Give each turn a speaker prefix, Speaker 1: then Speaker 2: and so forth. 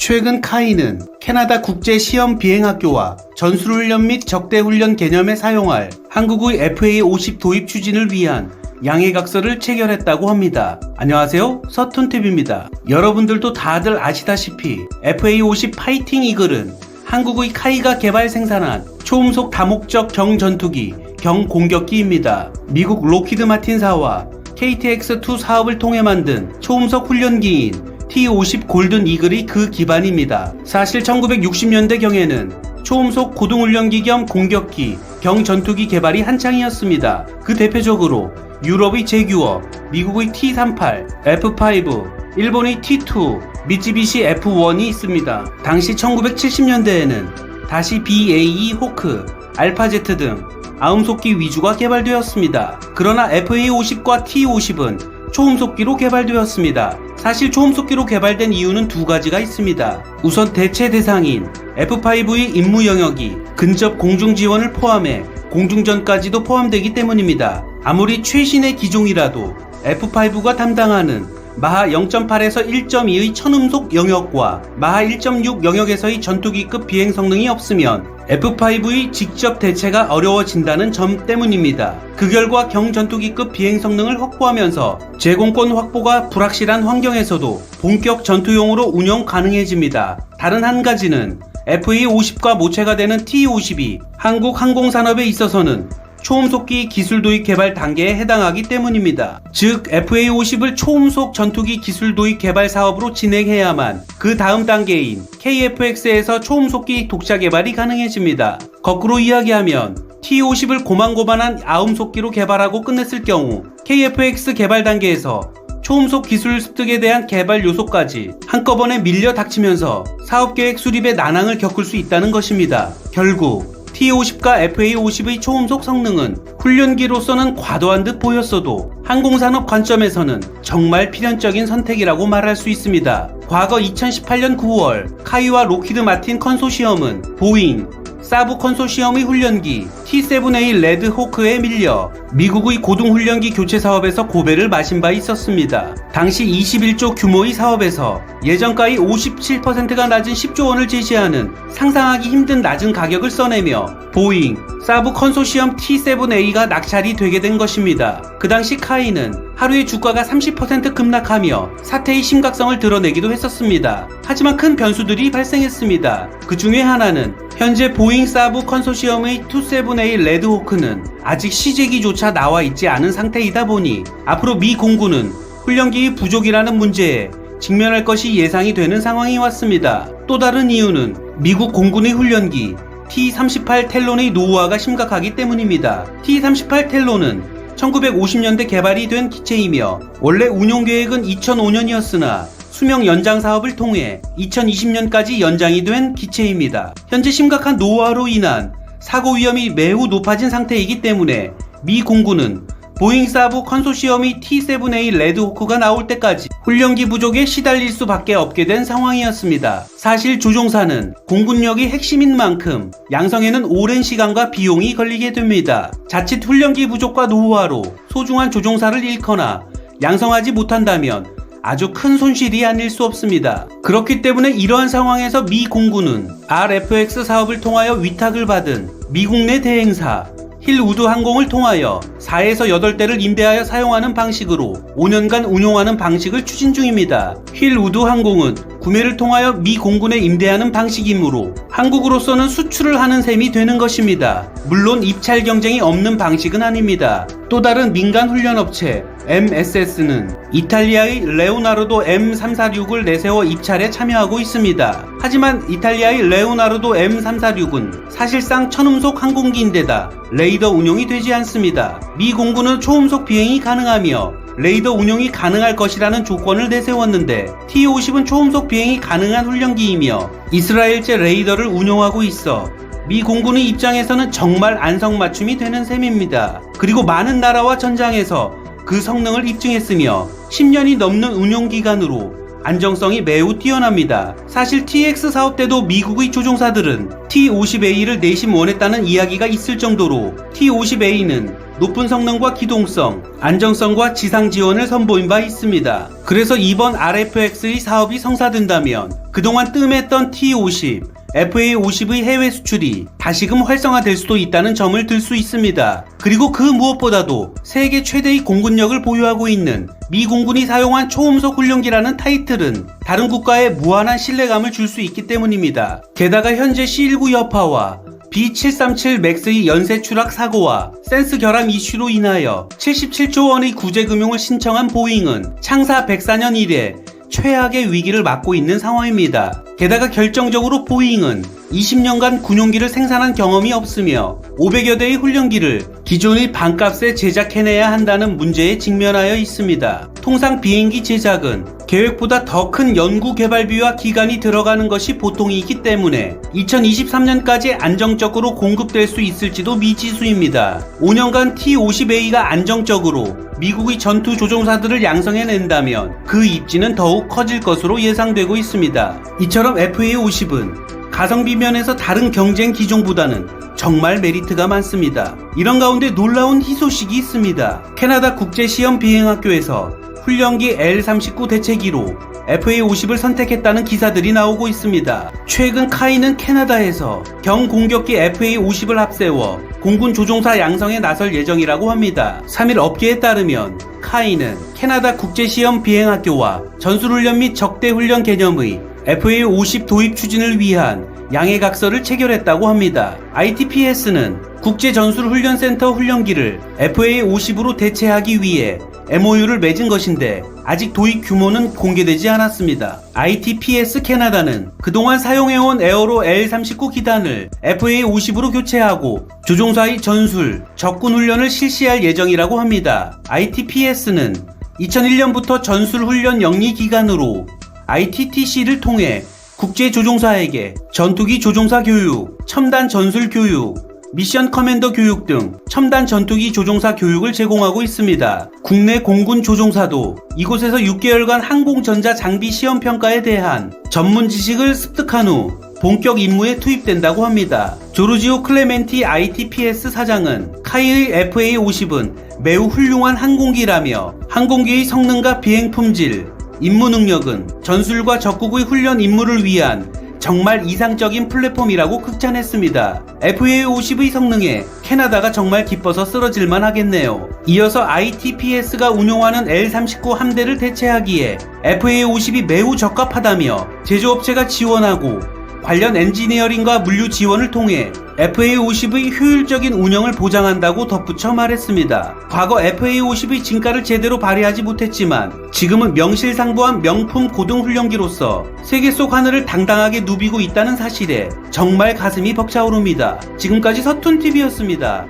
Speaker 1: 최근 카이는 캐나다 국제시험비행학교와 전술훈련 및 적대훈련 개념에 사용할 한국의 FA50 도입 추진을 위한 양해각서를 체결했다고 합니다. 안녕하세요, 서툰TV입니다. 여러분들도 다들 아시다시피 FA50 파이팅 이글은 한국의 카이가 개발 생산한 초음속 다목적 경전투기, 경공격기입니다. 미국 로키드 마틴사와 KTX-2 사업을 통해 만든 초음속 훈련기인 T-50 골든 이글이 그 기반입니다. 사실 1960년대경에는 초음속 고등훈련기 겸 공격기, 경전투기 개발이 한창이었습니다. 그 대표적으로 유럽의 제규어, 미국의 T-38, F-5, 일본의 T-2, 미쓰비시 F-1이 있습니다. 당시 1970년대에는 다시 BAE 호크, 알파제트 등 아음속기 위주가 개발되었습니다. 그러나 FA50과 T-50은 초음속기로 개발되었습니다. 사실 초음속기로 개발된 이유는 두 가지가 있습니다. 우선 대체 대상인 F-5의 임무 영역이 근접 공중 지원을 포함해 공중전까지도 포함되기 때문입니다. 아무리 최신의 기종이라도 F-5가 담당하는 마하 0.8에서 1.2의 천음속 영역과 마하 1.6 영역에서의 전투기급 비행 성능이 없으면 F-5의 직접 대체가 어려워진다는 점 때문입니다. 그 결과 경전투기급 비행 성능을 확보하면서 제공권 확보가 불확실한 환경에서도 본격 전투용으로 운영 가능해집니다. 다른 한 가지는 FA50과 모체가 되는 T-50이 한국 항공산업에 있어서는 초음속기 기술 도입 개발 단계에 해당하기 때문입니다. 즉 FA50을 초음속 전투기 기술 도입 개발 사업으로 진행해야만 그 다음 단계인 KF-X에서 초음속기 독자 개발이 가능해집니다. 거꾸로 이야기하면 T-50을 고만고만한 아음속기로 개발하고 끝냈을 경우 KF-X 개발 단계에서 초음속 기술 습득에 대한 개발 요소까지 한꺼번에 밀려 닥치면서 사업계획 수립의 난항을 겪을 수 있다는 것입니다. 결국 T-50과 FA50의 초음속 성능은 훈련기로서는 과도한 듯 보였어도 항공산업 관점에서는 정말 필연적인 선택이라고 말할 수 있습니다. 과거 2018년 9월 카이와 로키드 마틴 컨소시엄은 보잉, 사브 컨소시엄의 훈련기 T-7A 레드 호크에 밀려 미국의 고등훈련기 교체 사업에서 고배를 마신 바 있었습니다. 당시 21조 규모의 사업에서 예정가의 57%가 낮은 10조 원을 제시하는 상상하기 힘든 낮은 가격을 써내며 보잉, 사브 컨소시엄 T-7A가 낙찰이 되게 된 것입니다. 그 당시 카이는 하루에 주가가 30% 급락하며 사태의 심각성을 드러내기도 했었습니다. 하지만 큰 변수들이 발생했습니다. 그 중에 하나는 현재 보잉 사브 컨소시엄의 T-7A 레드 호크는 아직 시제기조차 나와 있지 않은 상태이다 보니 앞으로 미 공군은 훈련기의 부족이라는 문제에 직면할 것이 예상이 되는 상황이 왔습니다. 또 다른 이유는 미국 공군의 훈련기 T-38 텔론의 노후화가 심각하기 때문입니다. T-38 텔론은 1950년대 개발이 된 기체이며 원래 운용 계획은 2005년이었으나 수명 연장 사업을 통해 2020년까지 연장이 된 기체입니다. 현재 심각한 노후화로 인한 사고 위험이 매우 높아진 상태이기 때문에 미 공군은 보잉 사브 컨소시엄의 T-7A 레드 호크가 나올 때까지 훈련기 부족에 시달릴 수밖에 없게 된 상황이었습니다. 사실 조종사는 공군력이 핵심인 만큼 양성에는 오랜 시간과 비용이 걸리게 됩니다. 자칫 훈련기 부족과 노후화로 소중한 조종사를 잃거나 양성하지 못한다면 아주 큰 손실이 아닐 수 없습니다. 그렇기 때문에 이러한 상황에서 미 공군은 RFX 사업을 통하여 위탁을 받은 미국 내 대행사 힐 우드 항공을 통하여 4에서 8대를 임대하여 사용하는 방식으로 5년간 운용하는 방식을 추진 중입니다. 힐 우드 항공은 구매를 통하여 미 공군에 임대하는 방식이므로 한국으로서는 수출을 하는 셈이 되는 것입니다. 물론 입찰 경쟁이 없는 방식은 아닙니다. 또 다른 민간 훈련업체 MSS는 이탈리아의 레오나르도 M346을 내세워 입찰에 참여하고 있습니다. 하지만 이탈리아의 레오나르도 M346은 사실상 천음속 항공기인데다 레이더 운용이 되지 않습니다. 미 공군은 초음속 비행이 가능하며 레이더 운용이 가능할 것이라는 조건을 내세웠는데 T-50은 초음속 비행이 가능한 훈련기이며 이스라엘제 레이더를 운용하고 있어 미 공군의 입장에서는 정말 안성맞춤이 되는 셈입니다. 그리고 많은 나라와 전장에서 그 성능을 입증했으며 10년이 넘는 운용기간으로 안정성이 매우 뛰어납니다. 사실 TX 사업 때도 미국의 조종사들은 T-50A를 내심 원했다는 이야기가 있을 정도로 T-50A는 높은 성능과 기동성, 안정성과 지상 지원을 선보인 바 있습니다. 그래서 이번 RFX의 사업이 성사된다면 그동안 뜸했던 T-50, FA-50의 해외 수출이 다시금 활성화될 수도 있다는 점을 들 수 있습니다. 그리고 그 무엇보다도 세계 최대의 공군력을 보유하고 있는 미 공군이 사용한 초음속 훈련기라는 타이틀은 다른 국가에 무한한 신뢰감을 줄 수 있기 때문입니다. 게다가 현재 C-19 여파와 B737 맥스의 연쇄 추락 사고와 센스 결함 이슈로 인하여 77조 원의 구제금융을 신청한 보잉은 창사 104년 이래 최악의 위기를 맞고 있는 상황입니다. 게다가 결정적으로 보잉은 20년간 군용기를 생산한 경험이 없으며 500여 대의 훈련기를 기존의 반값에 제작해내야 한다는 문제에 직면하여 있습니다. 통상 비행기 제작은 계획보다 더 큰 연구 개발비와 기간이 들어가는 것이 보통이기 때문에 2023년까지 안정적으로 공급될 수 있을지도 미지수입니다. 5년간 T-50A가 안정적으로 미국의 전투 조종사들을 양성해낸다면 그 입지는 더욱 커질 것으로 예상되고 있습니다. 이처럼 FA-50은 가성비 면에서 다른 경쟁 기종보다는 정말 메리트가 많습니다. 이런 가운데 놀라운 희소식이 있습니다. 캐나다 국제시험비행학교에서 훈련기 L-39 대체기로 FA-50을 선택했다는 기사들이 나오고 있습니다. 최근 카이는 캐나다에서 경공격기 FA-50을 합세워 공군 조종사 양성에 나설 예정이라고 합니다. 3일 업계에 따르면 카이는 캐나다 국제시험비행학교와 전술훈련 및 적대훈련 개념의 FA-50 도입 추진을 위한 양해각서를 체결했다고 합니다. ITPS는 국제전술훈련센터 훈련기를 FA-50으로 대체하기 위해 MOU를 맺은 것인데 아직 도입 규모는 공개되지 않았습니다. ITPS 캐나다는 그동안 사용해온 에어로 L-39 기단을 FA-50으로 교체하고 조종사의 전술, 적군 훈련을 실시할 예정이라고 합니다. ITPS는 2001년부터 전술훈련 영리 기간으로 ITTC를 통해 국제조종사에게 전투기 조종사 교육, 첨단 전술 교육, 미션 커맨더 교육 등 첨단 전투기 조종사 교육을 제공하고 있습니다. 국내 공군 조종사도 이곳에서 6개월간 항공전자 장비 시험 평가에 대한 전문 지식을 습득한 후 본격 임무에 투입된다고 합니다. 조르지오 클레멘티 ITPS 사장은 카이의 FA-50은 매우 훌륭한 항공기라며 항공기의 성능과 비행 품질, 임무 능력은 전술과 적국의 훈련 임무를 위한 정말 이상적인 플랫폼이라고 극찬했습니다. FA-50의 성능에 캐나다가 정말 기뻐서 쓰러질만 하겠네요. 이어서 ITPS가 운용하는 L-39 함대를 대체하기에 FA-50이 매우 적합하다며 제조업체가 지원하고 관련 엔지니어링과 물류 지원을 통해 FA-50의 효율적인 운영을 보장한다고 덧붙여 말했습니다. 과거 FA-50의 진가를 제대로 발휘하지 못했지만 지금은 명실상부한 명품 고등훈련기로서 세계 속 하늘을 당당하게 누비고 있다는 사실에 정말 가슴이 벅차오릅니다. 지금까지 서툰TV였습니다.